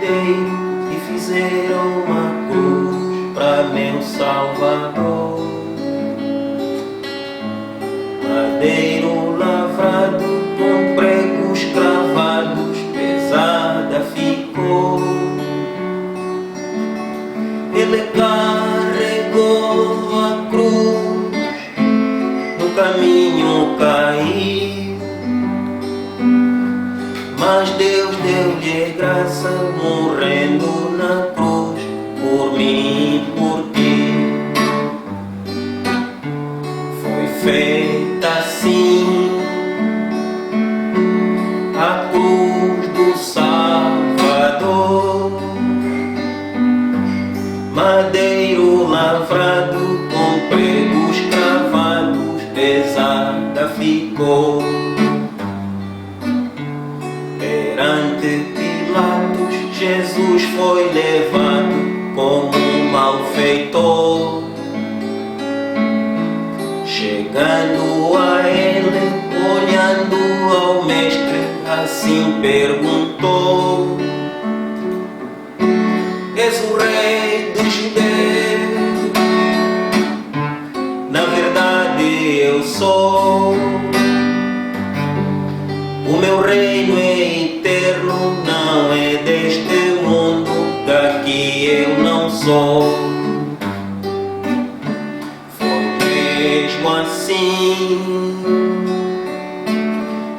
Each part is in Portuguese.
madeiro e fizeram uma cruz para meu Salvador. Madeiro lavrado com pregos cravados, pesada ficou. Ele carregou a cruz, no caminho caiu, mas Deus deu-lhe graça, morrendo na cruz, por mim e por ti. Foi feita assim a cruz do Salvador. Madeiro lavrado com pregos cravados, pesada ficou. Perante Pilatos, Jesus foi levado como um malfeitor. Chegando a ele, olhando ao mestre, assim perguntou: És o rei dos judeus? Na verdade eu sou. O meu reino é eterno, não é deste mundo, daqui eu não sou. Foi mesmo assim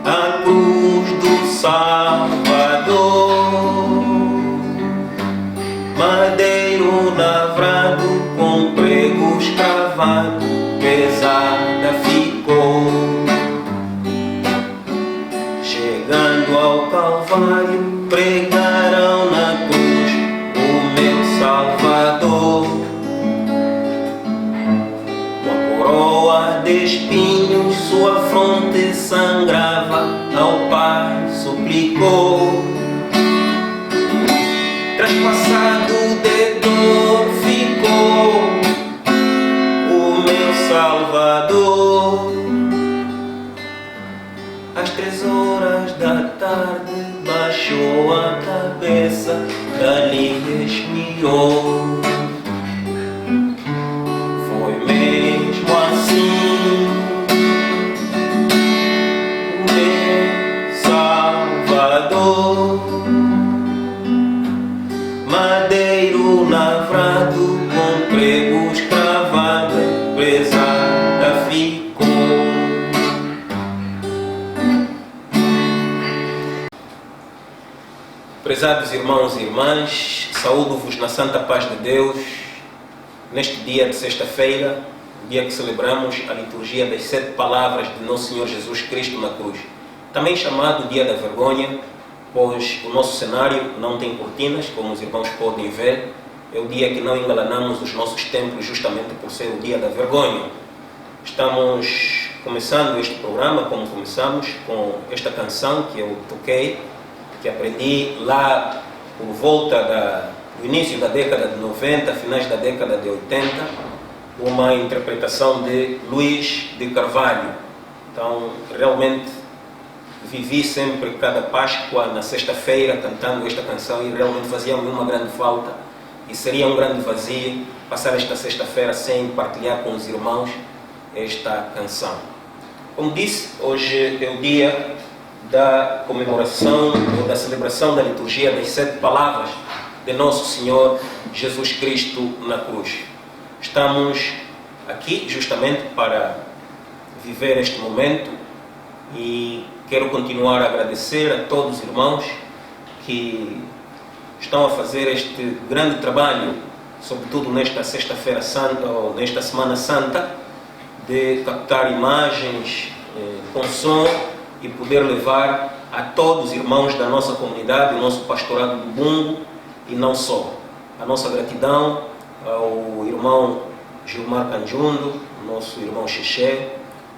a cruz do Salvador. Madeiro lavrado com pregos cravados, pesada ficou. Chegando ao Calvário, pregaram na cruz o meu Salvador. Com a coroa de espinhos, sua fronte sangrava, ao Pai suplicou. Traspassado de dor ficou o meu Salvador. Às 3 da tarde baixou a cabeça, dali expirou. Foi mesmo assim o meu Salvador. Madeiro lavrado com pregos cravados, pesada ficou. Prezados irmãos e irmãs, saúdo-vos na santa paz de Deus, neste dia de sexta-feira, dia que celebramos a liturgia das 7 palavras de Nosso Senhor Jesus Cristo na cruz, também chamado Dia da Vergonha, pois o nosso cenário não tem cortinas, como os irmãos podem ver. É o dia que não engalanamos os nossos templos, justamente por ser o dia da vergonha. Estamos começando este programa, como começamos, com esta canção que eu toquei, que aprendi lá por volta do início da década de 90, finais da década de 80, uma interpretação de Luís de Carvalho. Então, realmente, vivi sempre cada Páscoa na sexta-feira cantando esta canção e realmente fazia-me uma grande falta e seria um grande vazio passar esta sexta-feira sem partilhar com os irmãos esta canção. Como disse, hoje é o dia da comemoração ou da celebração da liturgia das 7 palavras de Nosso Senhor Jesus Cristo na cruz. Estamos aqui justamente para viver este momento e quero continuar a agradecer a todos os irmãos que estão a fazer este grande trabalho, sobretudo nesta sexta-feira santa ou nesta semana santa, de captar imagens com som e poder levar a todos os irmãos da nossa comunidade, o nosso pastorado do Bungo e não só. A nossa gratidão ao irmão Gilmar Canjundo, o nosso irmão Xexé,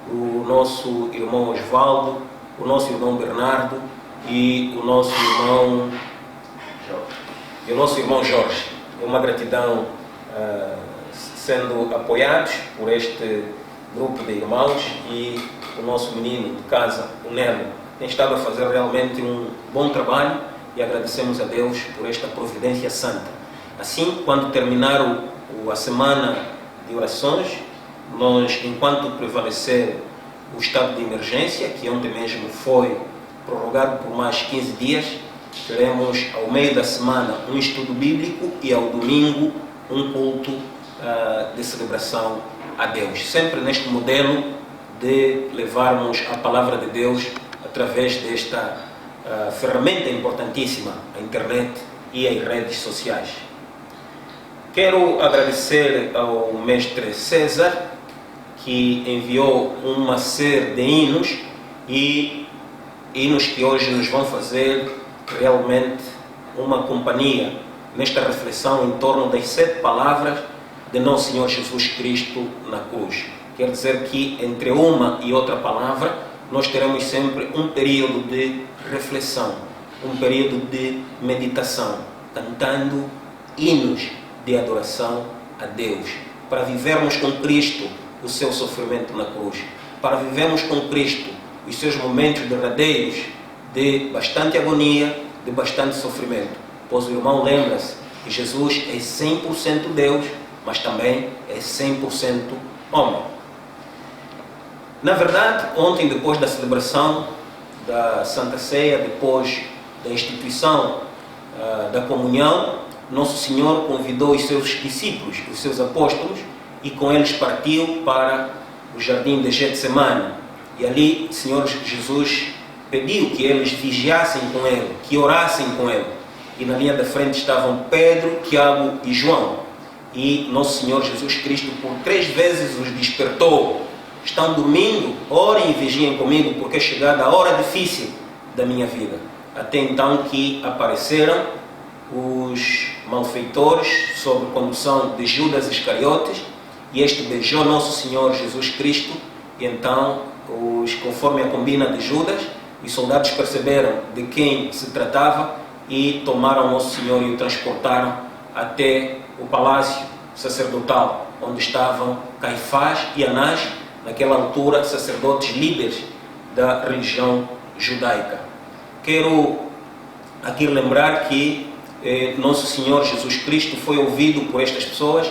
o nosso irmão Osvaldo, o nosso irmão Bernardo e o nosso irmão Jorge. É uma gratidão sendo apoiados por este grupo de irmãos e o nosso menino de casa, o Nelo, tem estado a fazer realmente um bom trabalho e agradecemos a Deus por esta providência santa. Assim, quando terminar a semana de orações, nós, enquanto prevalecer o estado de emergência, que ontem mesmo foi prorrogado por mais 15 dias, teremos ao meio da semana um estudo bíblico e ao domingo um culto de celebração a Deus. Sempre neste modelo de levarmos a palavra de Deus através desta ferramenta importantíssima, a internet e as redes sociais. Quero agradecer ao mestre César, que enviou uma série de hinos, e hinos que hoje nos vão fazer realmente uma companhia nesta reflexão em torno das 7 palavras de Nosso Senhor Jesus Cristo na cruz. Quer dizer que entre uma e outra palavra nós teremos sempre um período de reflexão, um período de meditação, cantando hinos de adoração a Deus, para vivermos com Cristo o seu sofrimento na cruz, para vivermos com Cristo os seus momentos derradeiros de bastante agonia, de bastante sofrimento. Pois o irmão lembra-se que Jesus é 100% Deus, mas também é 100% homem. Na verdade, ontem, depois da celebração da Santa Ceia, depois da instituição da comunhão, Nosso Senhor convidou os seus discípulos, os seus apóstolos, e com eles partiu para o jardim de Getsemane. E ali o Senhor Jesus pediu que eles vigiassem com ele, que orassem com ele. E na linha da frente estavam Pedro, Tiago e João. E Nosso Senhor Jesus Cristo por 3 vezes os despertou. Estão dormindo? Orem e vigiem comigo, porque é chegada a hora difícil da minha vida. Até então que apareceram os malfeitores sob condução de Judas Iscariotes, e este beijou Nosso Senhor Jesus Cristo. E então, conforme a combina de Judas, os soldados perceberam de quem se tratava e tomaram Nosso Senhor e o transportaram até o palácio sacerdotal, onde estavam Caifás e Anás, naquela altura sacerdotes líderes da religião judaica. Quero aqui lembrar que Nosso Senhor Jesus Cristo foi ouvido por estas pessoas,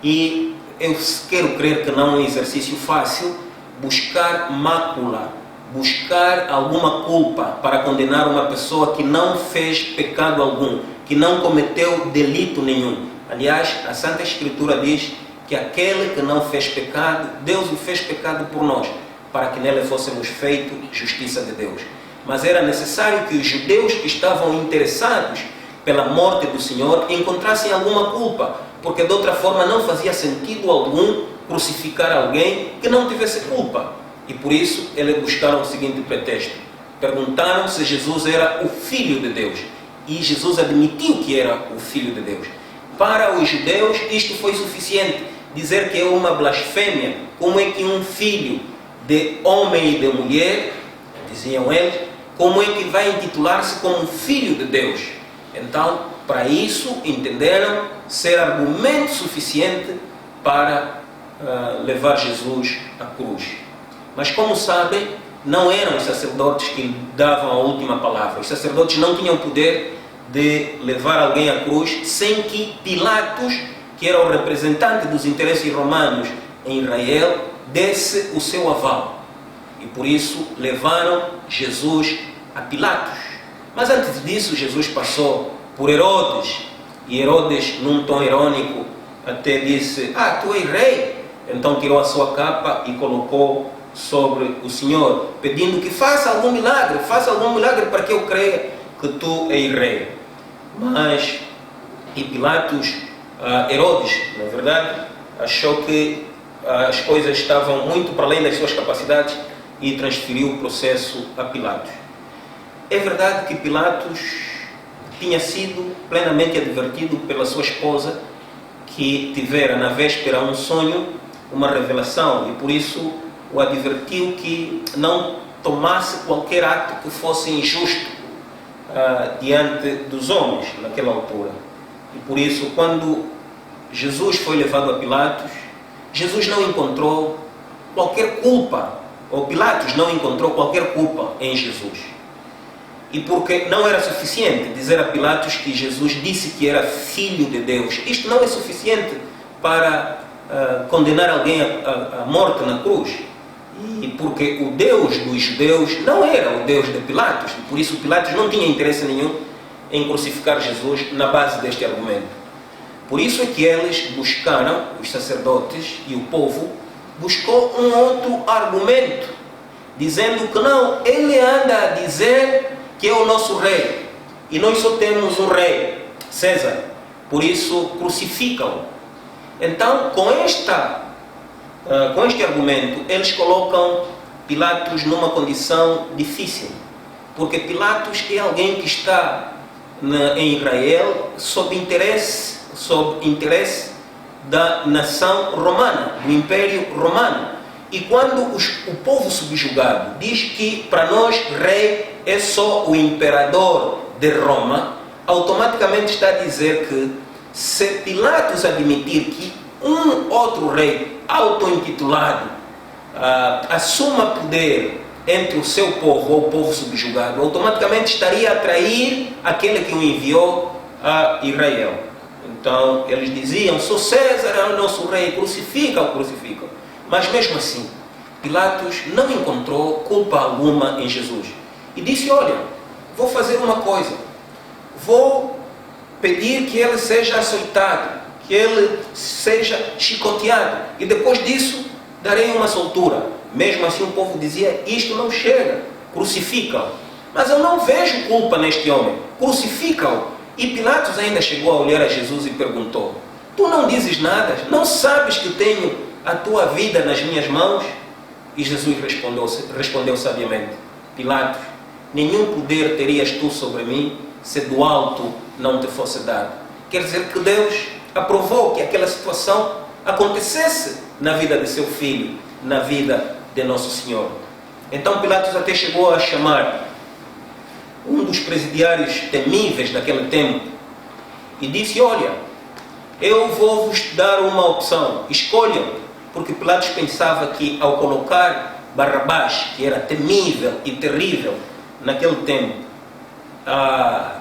e eu quero crer que não é um exercício fácil buscar mácula, buscar alguma culpa para condenar uma pessoa que não fez pecado algum, que não cometeu delito nenhum. Aliás, a Santa Escritura diz que aquele que não fez pecado, Deus o fez pecado por nós, para que nele fôssemos feitos justiça de Deus. Mas era necessário que os judeus que estavam interessados pela morte do Senhor encontrassem alguma culpa, porque de outra forma não fazia sentido algum crucificar alguém que não tivesse culpa. E por isso eles buscaram o seguinte pretexto: perguntaram se Jesus era o Filho de Deus, e Jesus admitiu que era o Filho de Deus. Para os judeus isto foi suficiente, dizer que é uma blasfêmia. Como é que um filho de homem e de mulher, diziam eles, como é que vai intitular-se como Filho de Deus? Então, para isso, entenderam ser argumento suficiente para levar Jesus à cruz. Mas, como sabem, não eram os sacerdotes que davam a última palavra. Os sacerdotes não tinham poder de levar alguém à cruz sem que Pilatos, que era o representante dos interesses romanos em Israel, desse o seu aval. E por isso levaram Jesus a Pilatos. Mas antes disso, Jesus passou por Herodes, e Herodes, num tom irônico, até disse: tu és rei? Então tirou a sua capa e colocou sobre o Senhor, pedindo que faça algum milagre para que eu creia que tu és rei. Mas, e Pilatos, Herodes, na verdade, achou que as coisas estavam muito para além das suas capacidades e transferiu o processo a Pilatos. É verdade que Pilatos tinha sido plenamente advertido pela sua esposa, que tivera na véspera um sonho, uma revelação, e por isso o advertiu que não tomasse qualquer ato que fosse injusto diante dos homens naquela altura. E por isso, quando Jesus foi levado a Pilatos, Jesus não encontrou qualquer culpa, ou Pilatos não encontrou qualquer culpa em Jesus. E porque não era suficiente dizer a Pilatos que Jesus disse que era filho de Deus. Isto não é suficiente para condenar alguém à morte na cruz. E porque o Deus dos judeus não era o Deus de Pilatos. E por isso Pilatos não tinha interesse nenhum em crucificar Jesus na base deste argumento. Por isso é que eles buscaram, os sacerdotes e o povo, buscou um outro argumento, dizendo que não, ele anda a dizer que é o nosso rei, e nós só temos um rei, César, por isso crucificam-o. Então, com este argumento, eles colocam Pilatos numa condição difícil, porque Pilatos é alguém que está em Israel sob interesse da nação romana, do Império Romano. E quando o povo subjugado diz que para nós rei é só o imperador de Roma, automaticamente está a dizer que se Pilatos admitir que um outro rei auto-intitulado assuma poder entre o seu povo ou o povo subjugado, automaticamente estaria a trair aquele que o enviou a Israel. Então eles diziam, só César é o nosso rei, crucificam. Mas mesmo assim, Pilatos não encontrou culpa alguma em Jesus. E disse, olha, vou fazer uma coisa. Vou pedir que ele seja açoitado, que ele seja chicoteado. E depois disso, darei uma soltura. Mesmo assim o povo dizia, isto não chega, crucificam. Mas eu não vejo culpa neste homem, crucificam. E Pilatos ainda chegou a olhar a Jesus e perguntou, tu não dizes nada? Não sabes que tenho a tua vida nas minhas mãos? E Jesus respondeu sabiamente, Pilatos, nenhum poder terias tu sobre mim se do alto não te fosse dado. Quer dizer que Deus aprovou que aquela situação acontecesse na vida de seu filho, na vida de Nosso Senhor. Então Pilatos até chegou a chamar um dos presidiários temíveis daquele tempo e disse, olha, eu vou vos dar uma opção, escolham. Porque Pilatos pensava que ao colocar Barrabás, que era temível e terrível naquele tempo,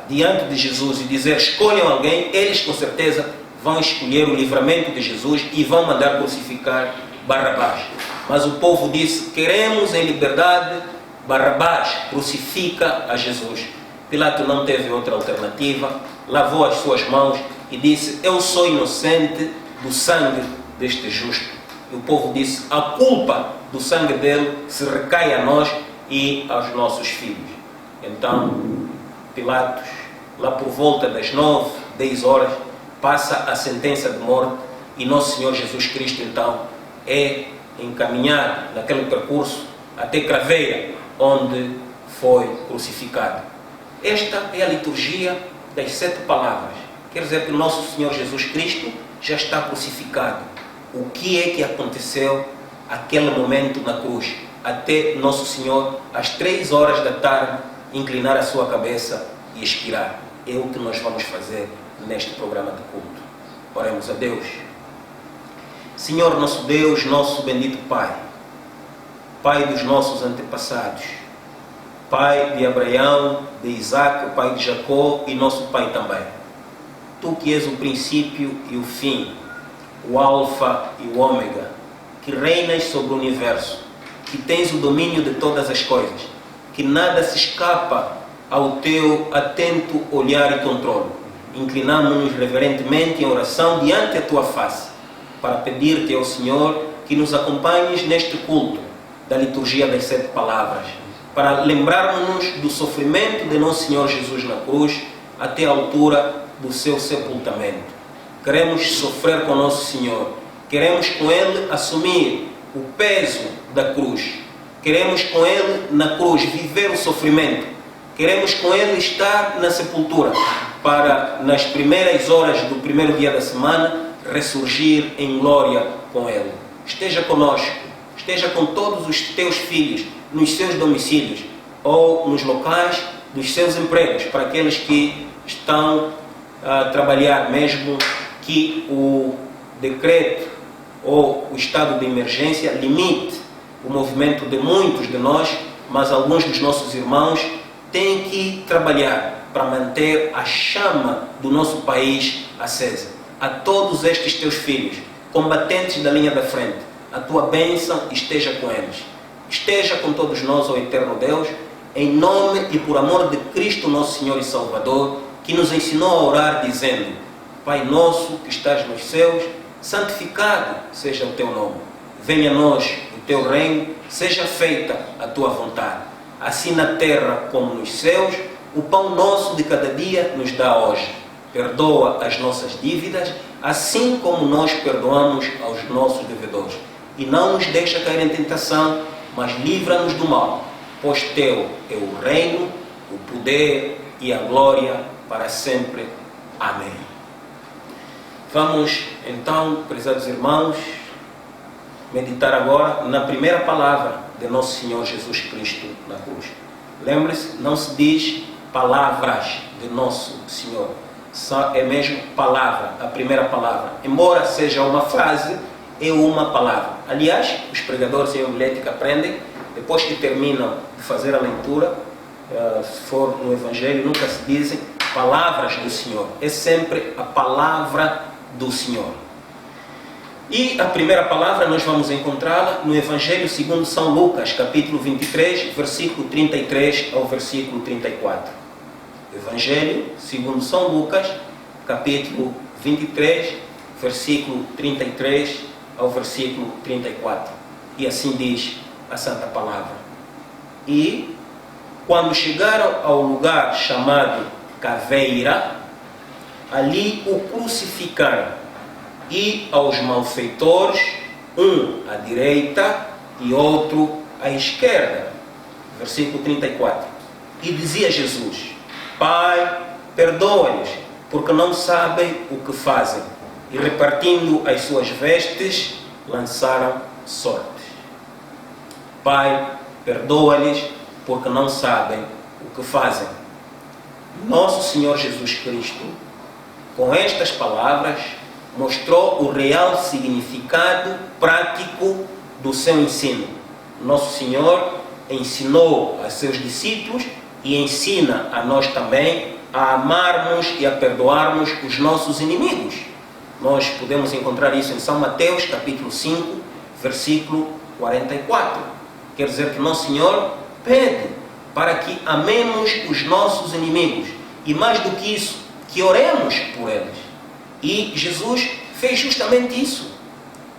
diante de Jesus e dizer escolham alguém, eles com certeza vão escolher o livramento de Jesus e vão mandar crucificar Barrabás. Mas o povo disse, queremos em liberdade Barrabás, crucifica a Jesus. Pilatos não teve outra alternativa, lavou as suas mãos e disse, eu sou inocente do sangue deste justo. E o povo disse, a culpa do sangue dele se recai a nós e aos nossos filhos. Então, Pilatos, lá por volta das 9, 10 horas, passa a sentença de morte e Nosso Senhor Jesus Cristo, então, é encaminhado naquele percurso até Craveira, onde foi crucificado. Esta é a liturgia das 7 palavras. Quer dizer que Nosso Senhor Jesus Cristo já está crucificado. O que é que aconteceu naquele momento na cruz? Até Nosso Senhor, às 3 horas da tarde, inclinar a sua cabeça e expirar. É o que nós vamos fazer neste programa de culto. Oremos a Deus. Senhor nosso Deus, nosso bendito Pai, Pai dos nossos antepassados, Pai de Abraão, de Isaac, Pai de Jacó e nosso Pai também. Tu que és o princípio e o fim, o alfa e o ômega, que reinas sobre o universo, que tens o domínio de todas as coisas, que nada se escapa ao teu atento olhar e controle. Inclinamos-nos reverentemente em oração diante da tua face, para pedir-te ao Senhor que nos acompanhes neste culto da liturgia das 7 palavras, para lembrarmos-nos do sofrimento de Nosso Senhor Jesus na cruz até a altura do seu sepultamento. Queremos sofrer com Nosso Senhor, queremos com Ele assumir o peso da cruz, queremos com Ele na cruz viver o sofrimento, queremos com Ele estar na sepultura, para nas primeiras horas do primeiro dia da semana ressurgir em glória com Ele. Esteja conosco, esteja com todos os teus filhos nos seus domicílios ou nos locais dos seus empregos, para aqueles que estão a trabalhar, mesmo que o decreto ou o estado de emergência limite o movimento de muitos de nós, mas alguns dos nossos irmãos tem que trabalhar para manter a chama do nosso país acesa. A todos estes teus filhos, combatentes da linha da frente, a tua bênção esteja com eles. Esteja com todos nós, ó eterno Deus, em nome e por amor de Cristo, nosso Senhor e Salvador, que nos ensinou a orar dizendo: Pai nosso que estás nos céus, santificado seja o teu nome. Venha a nós o teu reino, seja feita a tua vontade. Assim na terra como nos céus, o pão nosso de cada dia nos dá hoje. Perdoa as nossas dívidas, assim como nós perdoamos aos nossos devedores. E não nos deixa cair em tentação, mas livra-nos do mal. Pois teu é o reino, o poder e a glória para sempre. Amém. Vamos então, prezados irmãos, meditar agora na primeira palavra de nosso Senhor Jesus Cristo na cruz. Lembre-se, não se diz palavras de nosso Senhor, só é mesmo palavra, a primeira palavra. Embora seja uma frase, é uma palavra. Aliás, os pregadores em homilética aprendem, depois que terminam de fazer a leitura, se for no Evangelho, nunca se dizem palavras do Senhor, é sempre a palavra do Senhor. E a primeira palavra nós vamos encontrá-la no Evangelho segundo São Lucas, capítulo 23, versículo 33 ao versículo 34. Evangelho segundo São Lucas, capítulo 23, versículo 33 ao versículo 34. E assim diz a Santa Palavra. E quando chegaram ao lugar chamado Caveira, ali o crucificaram, e aos malfeitores, um à direita e outro à esquerda. Versículo 34. E dizia Jesus: Pai, perdoa-lhes, porque não sabem o que fazem. E repartindo as suas vestes, lançaram sorte. Pai, perdoa-lhes, porque não sabem o que fazem. Nosso Senhor Jesus Cristo, com estas palavras, mostrou o real significado prático do seu ensino. Nosso Senhor ensinou a seus discípulos e ensina a nós também a amarmos e a perdoarmos os nossos inimigos. Nós podemos encontrar isso em São Mateus, capítulo 5, versículo 44. Quer dizer que Nosso Senhor pede para que amemos os nossos inimigos e, mais do que isso, que oremos por eles. E Jesus fez justamente isso.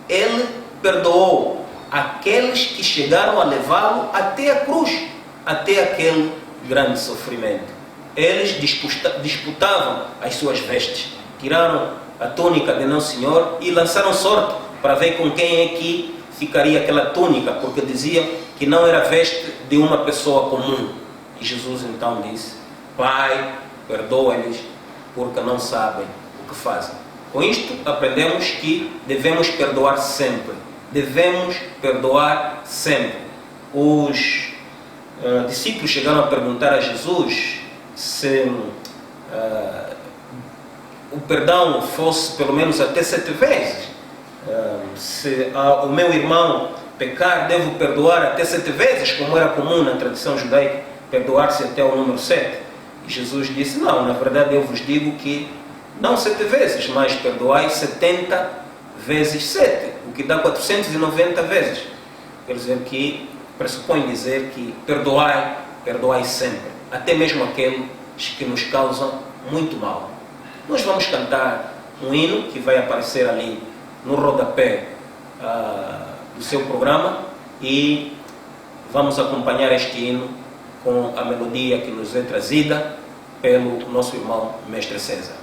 Ele perdoou aqueles que chegaram a levá-lo até a cruz, até aquele grande sofrimento. Eles disputavam as suas vestes, tiraram a túnica de Nosso Senhor e lançaram sorte para ver com quem é que ficaria aquela túnica, porque diziam que não era veste de uma pessoa comum. E Jesus então disse: Pai, perdoa-lhes, porque não sabem o que fazem. Com isto aprendemos que devemos perdoar sempre. Devemos perdoar sempre. Os discípulos chegaram a perguntar a Jesus se o perdão fosse pelo menos até 7 vezes. Se o meu irmão pecar, devo perdoar até 7 vezes, como era comum na tradição judaica, perdoar-se até o número 7. E Jesus disse: não, na verdade eu vos digo que não 7 vezes, mas perdoai 70 vezes 7, o que dá 490 vezes. Quer dizer que pressupõe dizer que perdoai sempre, até mesmo aqueles que nos causam muito mal. Nós vamos cantar um hino que vai aparecer ali no rodapé do seu programa e vamos acompanhar este hino com a melodia que nos é trazida pelo nosso irmão Mestre César.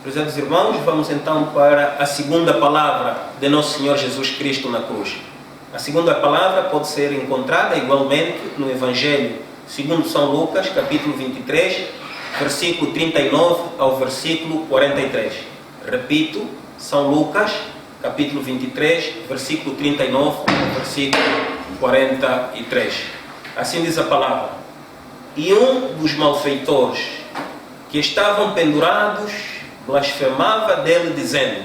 Prezados irmãos, vamos então para a segunda palavra de Nosso Senhor Jesus Cristo na cruz. A segunda palavra pode ser encontrada igualmente no Evangelho segundo São Lucas, capítulo 23, versículo 39 ao versículo 43. Repito, São Lucas, capítulo 23, versículo 39 ao versículo 43. Assim diz a palavra: E um dos malfeitores que estavam pendurados blasfemava dele, dizendo: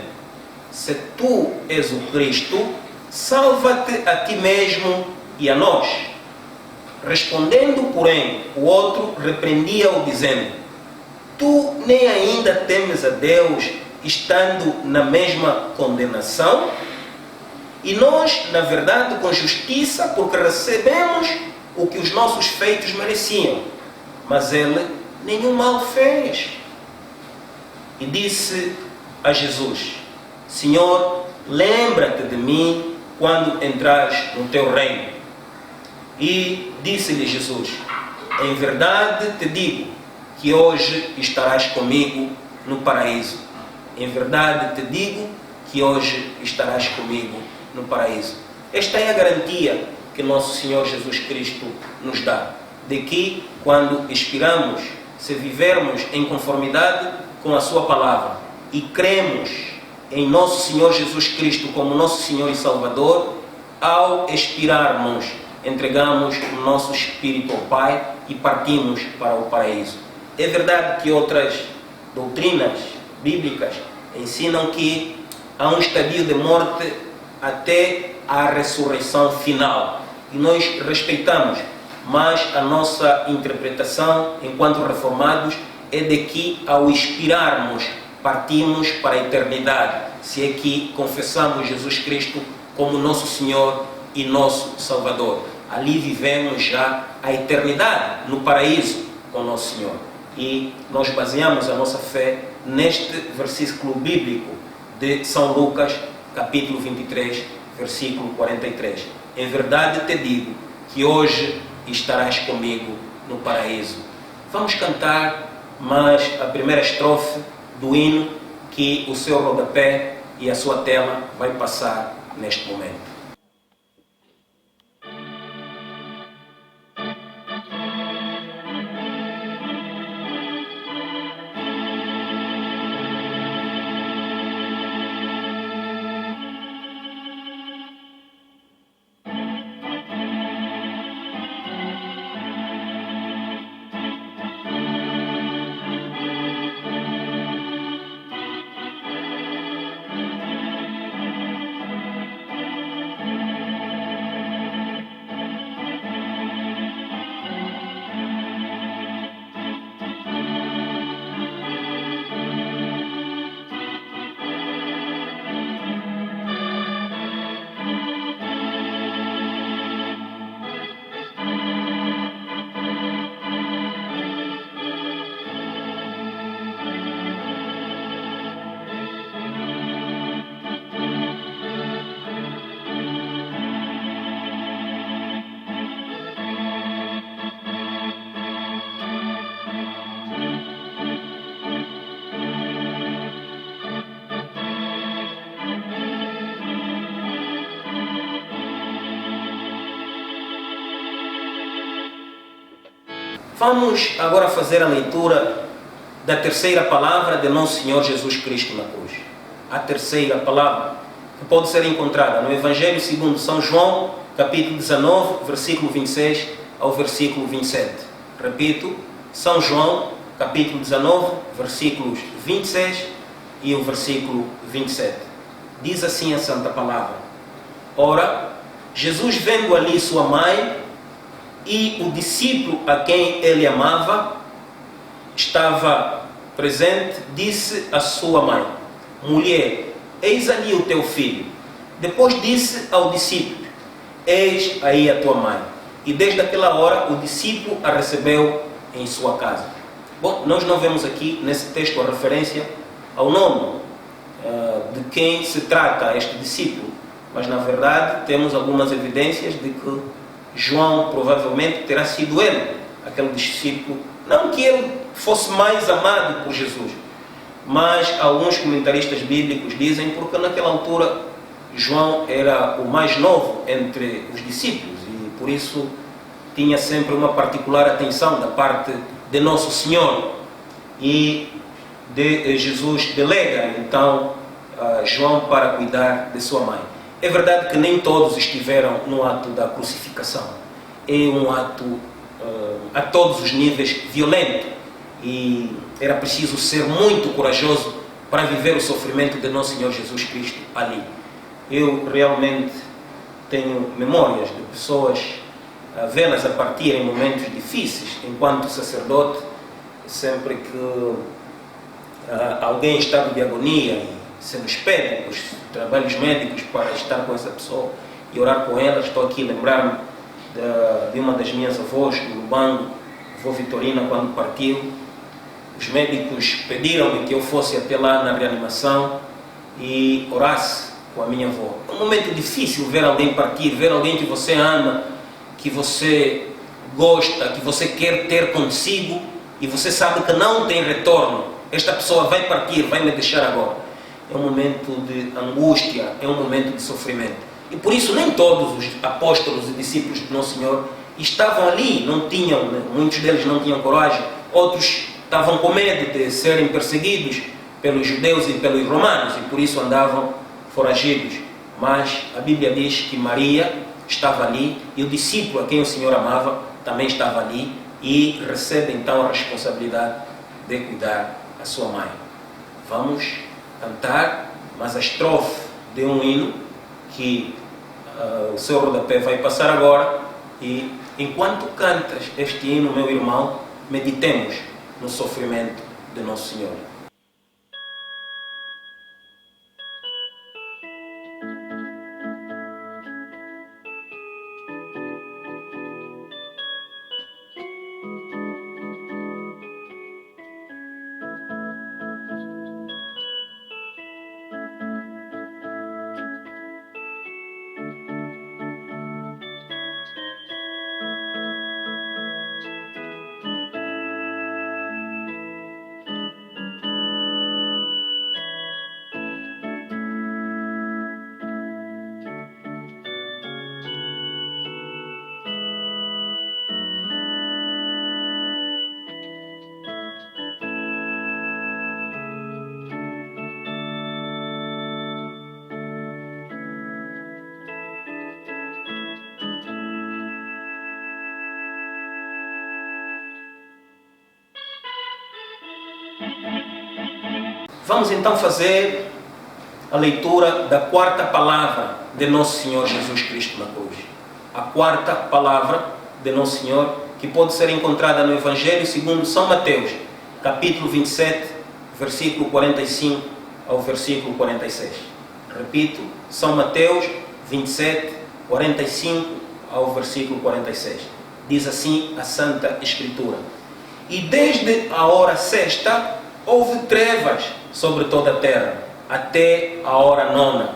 Se tu és o Cristo, salva-te a ti mesmo e a nós. Respondendo, porém, o outro repreendia-o, dizendo: Tu nem ainda temes a Deus, estando na mesma condenação? E nós, na verdade, com justiça, porque recebemos o que os nossos feitos mereciam. Mas ele nenhum mal fez. E disse a Jesus: Senhor, lembra-te de mim quando entrares no teu reino. E disse-lhe Jesus: Em verdade te digo que hoje estarás comigo no paraíso. Em verdade te digo que hoje estarás comigo no paraíso. Esta é a garantia que nosso Senhor Jesus Cristo nos dá, de que quando expiramos, se vivermos em conformidade com a sua palavra e cremos em nosso Senhor Jesus Cristo como nosso Senhor e Salvador, ao expirarmos, entregamos o nosso espírito ao Pai e partimos para o paraíso. É verdade que outras doutrinas bíblicas ensinam que há um estadio de morte até a ressurreição final, e nós respeitamos, mas a nossa interpretação enquanto reformados é de que ao expirarmos partimos para a eternidade, se é que confessamos Jesus Cristo como nosso Senhor e nosso Salvador. Ali vivemos já a eternidade no paraíso com nosso Senhor. E nós baseamos a nossa fé neste versículo bíblico de São Lucas, capítulo 23, versículo 43. Em verdade te digo que hoje estarás comigo no paraíso. Vamos cantar mais a primeira estrofe do hino que o seu rodapé e a sua tela vai passar neste momento. Vamos agora fazer a leitura da terceira palavra de nosso Senhor Jesus Cristo na cruz. A terceira palavra que pode ser encontrada no Evangelho segundo São João, capítulo 19, versículo 26 ao versículo 27. Repito, São João, capítulo 19, versículos 26 e o versículo 27. Diz assim a Santa Palavra: Ora, Jesus, vendo ali sua mãe e o discípulo a quem ele amava estava presente, disse à sua mãe: Mulher, eis ali o teu filho. Depois disse ao discípulo: Eis aí a tua mãe. E desde aquela hora o discípulo a recebeu em sua casa. Bom, nós não vemos aqui nesse texto a referência ao nome de quem se trata este discípulo, mas na verdade temos algumas evidências de que João provavelmente terá sido ele, aquele discípulo, não que ele fosse mais amado por Jesus, mas alguns comentaristas bíblicos dizem porque naquela altura João era o mais novo entre os discípulos e por isso tinha sempre uma particular atenção da parte de Nosso Senhor e de Jesus delega então João para cuidar de sua mãe. É verdade que nem todos estiveram no ato da crucificação. É um ato a todos os níveis violento e era preciso ser muito corajoso para viver o sofrimento de Nosso Senhor Jesus Cristo ali. Eu realmente tenho memórias de pessoas a vê-las a partir em momentos difíceis, enquanto sacerdote, sempre que alguém estava de agonia e se nos pede os trabalhos médicos para estar com essa pessoa e orar com ela, estou aqui a lembrar-me de uma das minhas avós, do Lubango, avó Vitorina, quando partiu. Os médicos pediram-me que eu fosse até lá na reanimação e orasse com a minha avó. É um momento difícil ver alguém partir, ver alguém que você ama, que você gosta, que você quer ter consigo e você sabe que não tem retorno. Esta pessoa vai partir, vai me deixar agora. É um momento de angústia, é um momento de sofrimento. E por isso nem todos os apóstolos e discípulos de Nosso Senhor estavam ali, não tinham, muitos deles não tinham coragem, outros estavam com medo de serem perseguidos pelos judeus e pelos romanos e por isso andavam foragidos. Mas a Bíblia diz que Maria estava ali e o discípulo a quem o Senhor amava também estava ali e recebe então a responsabilidade de cuidar a sua mãe. Vamos cantar, mas a estrofe de um hino que o seu rodapé vai passar agora e enquanto cantas este hino, meu irmão, meditemos no sofrimento de Nosso Senhor. Vamos então fazer a leitura da quarta palavra de Nosso Senhor Jesus Cristo na cruz. A quarta palavra de Nosso Senhor, que pode ser encontrada no Evangelho segundo São Mateus, capítulo 27, versículo 45 ao versículo 46. Repito, São Mateus 27, 45 ao versículo 46. Diz assim a Santa Escritura: E desde a hora sexta houve trevas sobre toda a terra, até a hora nona.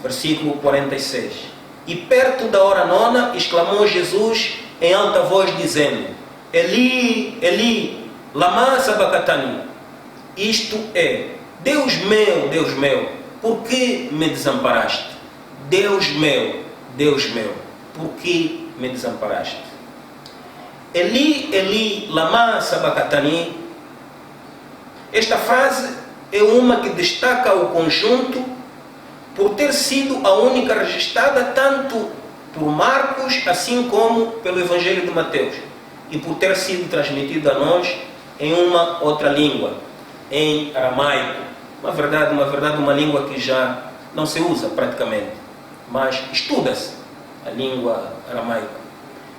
Versículo 46. E perto da hora nona, exclamou Jesus em alta voz, dizendo: Eli, Eli, lama sabachthani. Isto é: Deus meu, por que me desamparaste? Deus meu, por que me desamparaste? Eli, Eli, lama sabachthani. Esta frase é uma que destaca o conjunto por ter sido a única registrada tanto por Marcos, assim como pelo Evangelho de Mateus, e por ter sido transmitida a nós em uma outra língua, em aramaico. Uma língua que já não se usa praticamente, mas estuda-se a língua aramaica.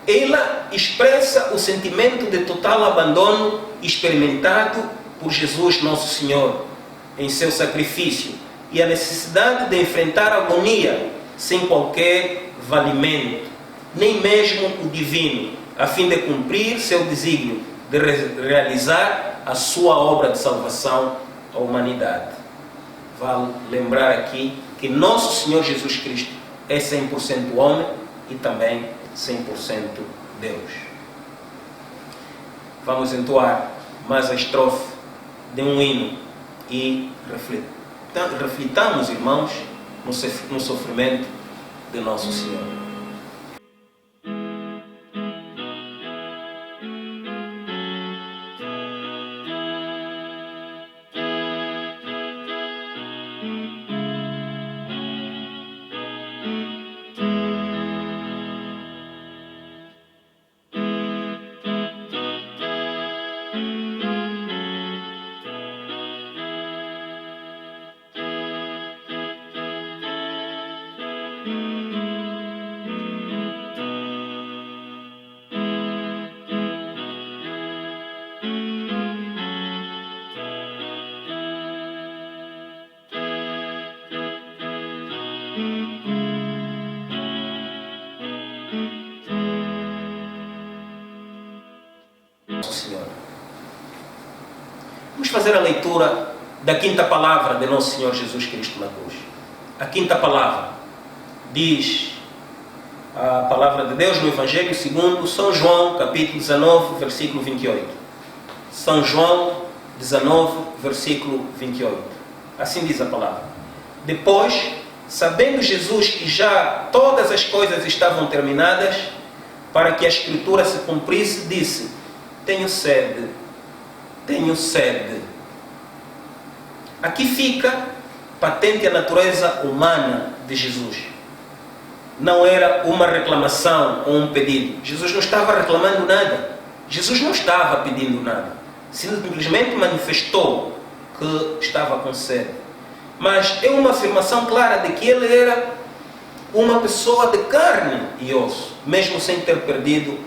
Ela expressa o sentimento de total abandono experimentado por Jesus Nosso Senhor em seu sacrifício e a necessidade de enfrentar a agonia sem qualquer valimento, nem mesmo o divino, a fim de cumprir seu desígnio de realizar a sua obra de salvação à humanidade. Vale lembrar aqui que Nosso Senhor Jesus Cristo é 100% homem e também 100% Deus. Vamos entoar mais a estrofe de um hino e reflitamos, irmãos, no sofrimento de nosso Senhor. Nosso Senhor. Vamos fazer a leitura da quinta palavra de nosso Senhor Jesus Cristo na cruz. A quinta palavra diz a palavra de Deus no Evangelho segundo São João, capítulo 19, versículo 28. São João 19, versículo 28. Assim diz a palavra. Depois, sabendo Jesus que já todas as coisas estavam terminadas, para que a Escritura se cumprisse, disse: tenho sede, tenho sede. Aqui fica patente a natureza humana de Jesus. Não era uma reclamação ou um pedido. Jesus não estava reclamando nada. Jesus não estava pedindo nada. Simplesmente manifestou que estava com sede. Mas é uma afirmação clara de que ele era uma pessoa de carne e osso, mesmo sem ter perdido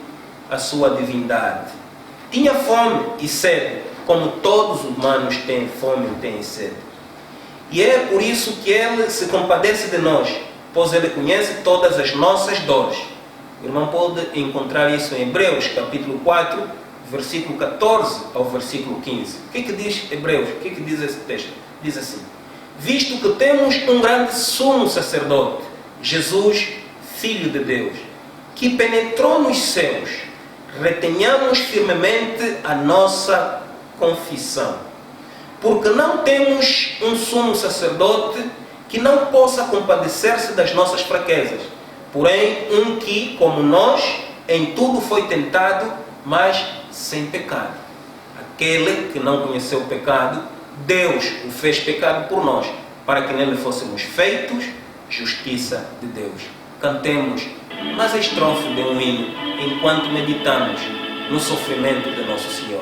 a sua divindade. Tinha fome e sede, como todos os humanos têm fome e têm sede. E é por isso que ele se compadece de nós, pois ele conhece todas as nossas dores. O irmão pode encontrar isso em Hebreus, capítulo 4, versículo 14 ao versículo 15. O que diz Hebreus? O que diz esse texto? Diz assim: visto que temos um grande sumo sacerdote, Jesus, Filho de Deus, que penetrou nos céus, retenhamos firmemente a nossa confissão, porque não temos um sumo sacerdote que não possa compadecer-se das nossas fraquezas, porém um que, como nós, em tudo foi tentado, mas sem pecado. Aquele que não conheceu o pecado, Deus o fez pecado por nós, para que nele fôssemos feitos justiça de Deus. Cantemos mais a estrofe de um hino, enquanto meditamos no sofrimento de nosso Senhor.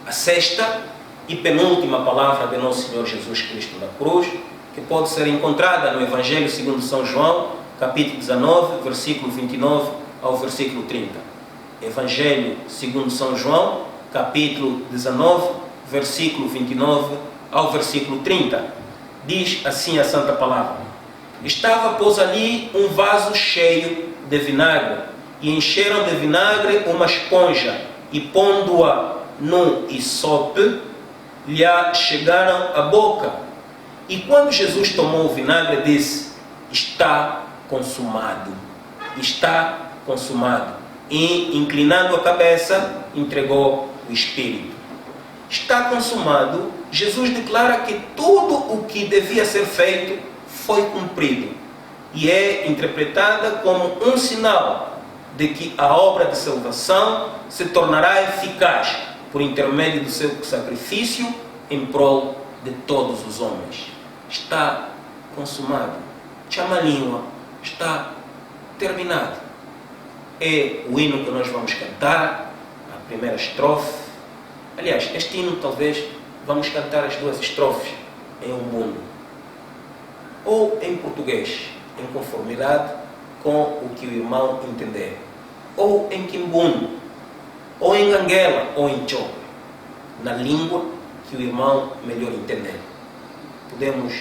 A sexta e penúltima palavra de nosso Senhor Jesus Cristo na cruz, que pode ser encontrada no Evangelho segundo São João, capítulo 19, versículo 29 ao versículo 30. Evangelho segundo São João, capítulo 19, versículo 29 ao versículo 30. Diz assim a Santa Palavra: estava, pois, ali um vaso cheio de vinagre, e encheram de vinagre uma esponja, e pondo-a num hisope, lhe chegaram à boca. E quando Jesus tomou o vinagre, disse: está consumado, está consumado. E, inclinando a cabeça, entregou o Espírito. Está consumado. Jesus declara que tudo o que devia ser feito foi cumprido, e é interpretada como um sinal de que a obra de salvação se tornará eficaz por intermédio do seu sacrifício em prol de todos os homens. Está consumado. Chama a língua, está terminado. É o hino que nós vamos cantar, a primeira estrofe. Aliás, este hino talvez vamos cantar as duas estrofes em umbundo, ou em português, em conformidade com o que o irmão entender, ou em quimbundo, ou em ganguela, ou em chope, na língua que o irmão melhor entender. Podemos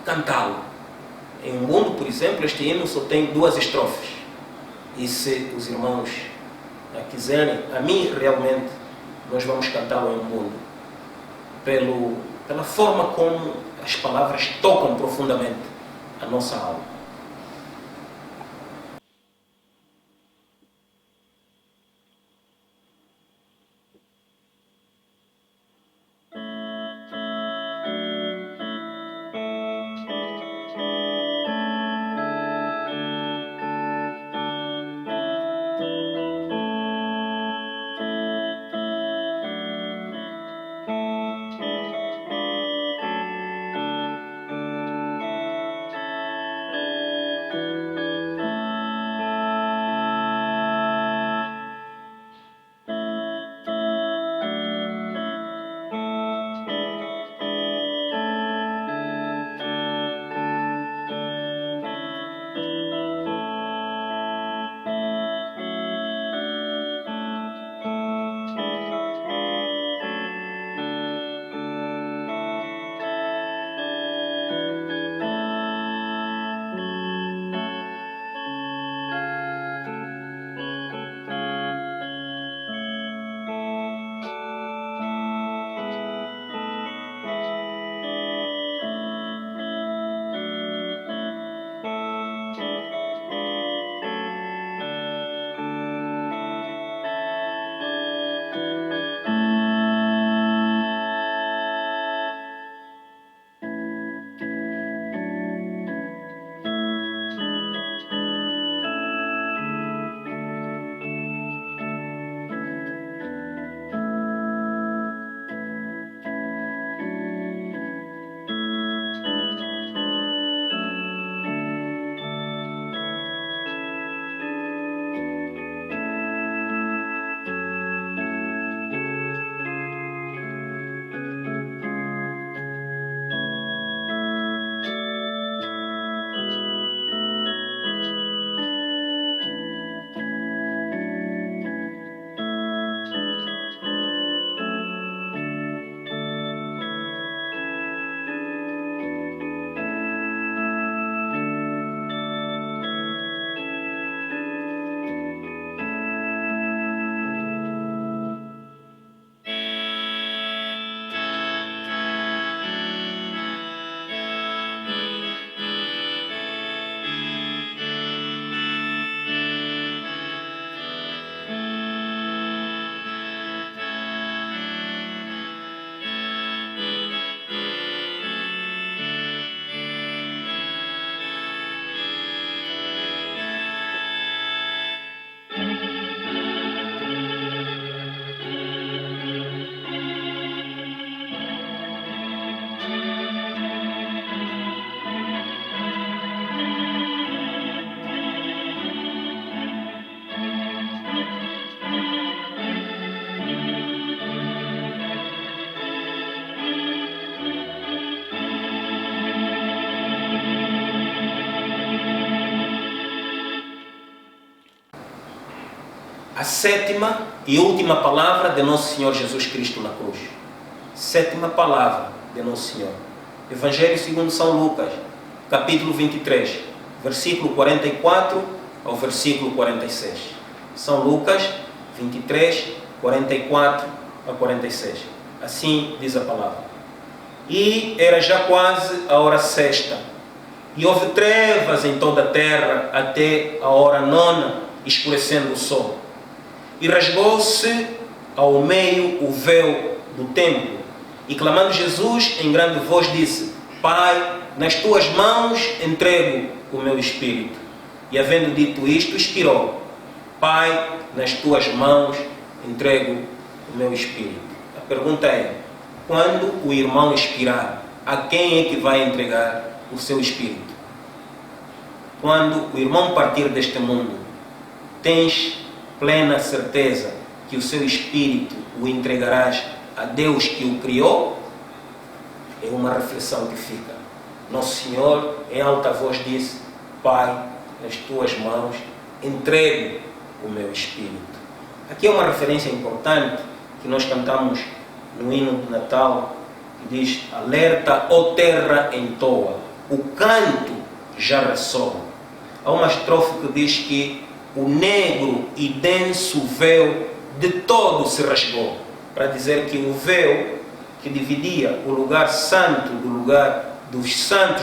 cantá-lo. Em umbundo, por exemplo, este hino só tem duas estrofes, e se os irmãos quiserem, a mim realmente nós vamos cantá-lo em umbundo, pela forma como as palavras tocam profundamente a nossa alma. A sétima e última palavra de Nosso Senhor Jesus Cristo na cruz. Sétima palavra de Nosso Senhor. Evangelho segundo São Lucas, capítulo 23, versículo 44 ao versículo 46. São Lucas 23, 44 a 46. Assim diz a palavra. E era já quase a hora sexta, e houve trevas em toda a terra até a hora nona, escurecendo o sol. E rasgou-se ao meio o véu do templo, e clamando Jesus em grande voz disse: Pai, nas tuas mãos entrego o meu espírito. E havendo dito isto, expirou. Pai, nas tuas mãos entrego o meu espírito. A pergunta é: quando o irmão expirar, a quem é que vai entregar o seu espírito? Quando o irmão partir deste mundo, tens plena certeza que o seu espírito o entregarás a Deus que o criou? É uma reflexão que fica. Nosso Senhor em alta voz disse: Pai, nas tuas mãos entrego o meu espírito. Aqui é uma referência importante que nós cantamos no hino de Natal, que diz: alerta, ó terra entoa, o canto já ressoa. Há uma estrofe que diz que o negro e denso véu de todo se rasgou, para dizer que o véu que dividia o lugar santo do lugar dos santos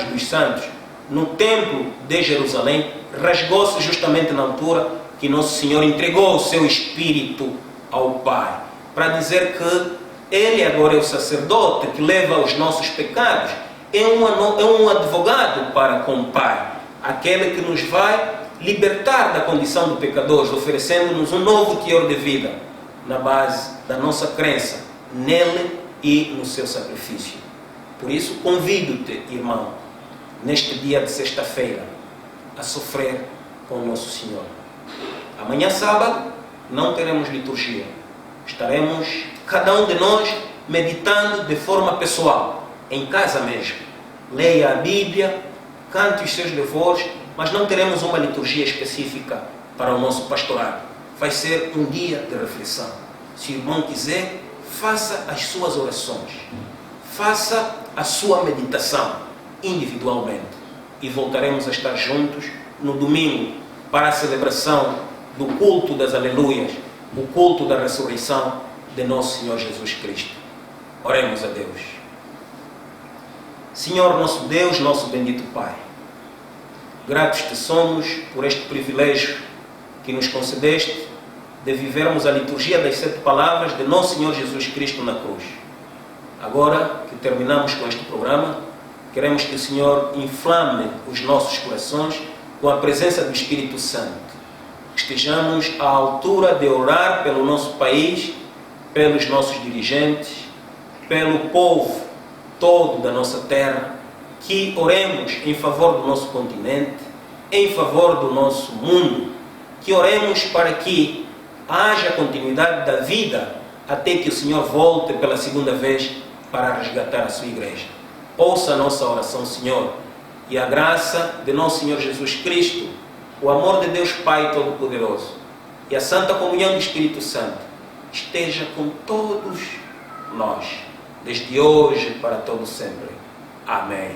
no templo de Jerusalém rasgou-se justamente na altura que Nosso Senhor entregou o seu Espírito ao Pai, para dizer que Ele agora é o sacerdote que leva os nossos pecados, é um advogado para com o Pai, aquele que nos vai libertar da condição de pecadores, oferecendo-nos um novo teor de vida, na base da nossa crença nele e no seu sacrifício. Por isso, convido-te, irmão, neste dia de sexta-feira, a sofrer com o Nosso Senhor. Amanhã, sábado, não teremos liturgia. Estaremos, cada um de nós, meditando de forma pessoal, em casa mesmo. Leia a Bíblia, cante os seus louvores, mas não teremos uma liturgia específica para o nosso pastorado. Vai ser um dia de reflexão. Se o irmão quiser, faça as suas orações, faça a sua meditação individualmente, e voltaremos a estar juntos no domingo para a celebração do culto das aleluias, o culto da ressurreição de nosso Senhor Jesus Cristo. Oremos a Deus. Senhor nosso Deus, nosso bendito Pai, gratos te somos por este privilégio que nos concedeste de vivermos a liturgia das 7 palavras de nosso Senhor Jesus Cristo na cruz. Agora que terminamos com este programa, queremos que o Senhor inflame os nossos corações com a presença do Espírito Santo. Que estejamos à altura de orar pelo nosso país, pelos nossos dirigentes, pelo povo todo da nossa terra, que oremos em favor do nosso continente, em favor do nosso mundo, que oremos para que haja continuidade da vida até que o Senhor volte pela segunda vez para resgatar a sua igreja. Ouça a nossa oração, Senhor, e a graça de nosso Senhor Jesus Cristo, o amor de Deus Pai Todo-Poderoso e a santa comunhão do Espírito Santo esteja com todos nós, desde hoje para todo sempre. Amém.